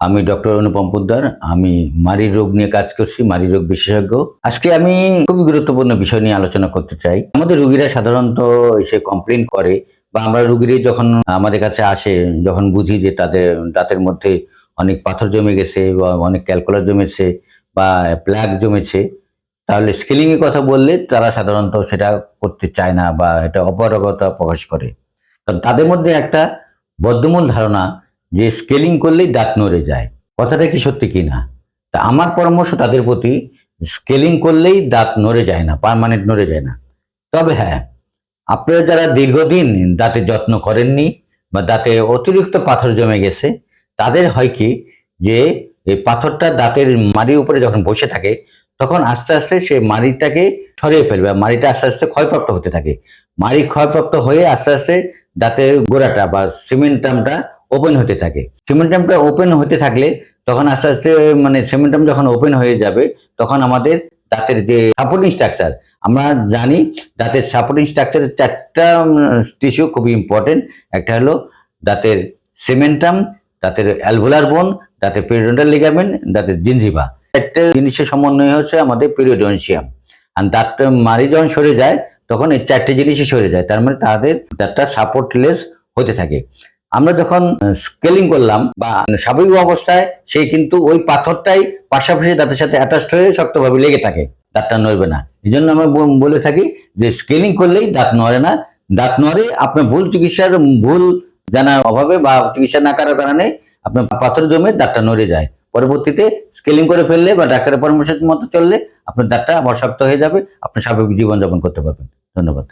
আমি ডক্টর অনুপম পোদ্দার। আমি মাড়ির রোগ নিয়ে কাজ করছি, মাড়ির রোগ বিশেষজ্ঞ। আজকে আমি খুবই গুরুত্বপূর্ণ বিষয় নিয়ে আলোচনা করতে চাই। আমাদের রোগীরা সাধারণত এসে কমপ্লেন করে বা আমরা রোগীরা যখন আমাদের কাছে আসে, যখন বুঝি যে তাদের দাঁতের মধ্যে অনেক পাথর জমে গেছে বা অনেক ক্যালকুলার জমেছে বা প্লাগ জমেছে, তাহলে স্কেলিং এর কথা বললে তারা সাধারণত সেটা করতে চায় না বা এটা অপারগতা প্রকাশ করে। কারণ তাদের মধ্যে একটা বদ্ধমূল ধারণা যে স্কেলিং করলেই দাঁত নড়ে যায়। কথাটা কি সত্যি কিনা? তা আমার পরামর্শ তাদের প্রতি, স্কেলিং করলেই দাঁত নড়ে যায় না, পার্মানেন্ট নড়ে যায় না। তবে হ্যাঁ, আপনারা যারা দীর্ঘদিন দাঁতের যত্ন করেননি বা দাঁতে অতিরিক্ত পাথর জমে গেছে, তাদের হয় কি যে এই পাথরটা দাঁতের মাড়ির উপরে যখন বসে থাকে, তখন আস্তে আস্তে সে মাড়িটাকে সরিয়ে ফেলবে, মাড়িটা আস্তে আস্তে ক্ষয়প্রাপ্ত হতে থাকে। মাড়ি ক্ষয়প্রাপ্ত হয়ে আস্তে আস্তে দাঁতের গোড়াটা বা সিমেন্টামটা ওপেন হতে থাকে। সিমেন্টামটা ওপেন হতে থাকলে তখন আস্তে আস্তে মানে সিমেন্টাম যখন ওপেন হয়ে যাবে, তখন আমাদের দাঁতের যে সাপোর্টিং স্ট্রাকচার, আমরা জানি দাঁতের সাপোর্টিং স্ট্রাকচারের চারটা টিস্যু খুবই ইম্পর্টেন্ট। একটা হলো দাঁতের সিমেন্টাম, দাঁতের অ্যালভোলার বোন, দাঁতের পেরিওডন্টাল লিগামেন্ট, দাঁতের জিনজিভা। একটা জিনিসের সমন্বয় হচ্ছে আমাদের পেরিওডন্সিয়াম। আর দাঁত মাড়ি যখন সরে যায়, তখন এই চারটে জিনিসই সরে যায়, তার মানে তাদের দাঁতটা সাপোর্টলেস হতে থাকে। আমরা যখন স্কেলিং করলাম বা স্বাভাবিক অবস্থায়, সেই কিন্তু ওই পাথরটাই পাশাপাশি দাঁতের সাথে অ্যাটাচড হয়ে শক্তভাবে লেগে থাকে, দাঁতটা নড়বে না। এই জন্য আমরা বলে থাকি যে স্কেলিং করলেই দাঁত নড়ে না। দাঁত নড়ে আপনার ভুল চিকিৎসার, ভুল জানার অভাবে বা চিকিৎসা না করার কারণে আপনার পাথর জমে দাঁতটা নড়ে যায়। পরবর্তীতে স্কেলিং করে ফেললে বা ডাক্তারের পরামর্শ মতো চললে আপনার দাঁতটা আবার শক্ত হয়ে যাবে, আপনি স্বাভাবিক জীবনযাপন করতে পারবেন। ধন্যবাদ।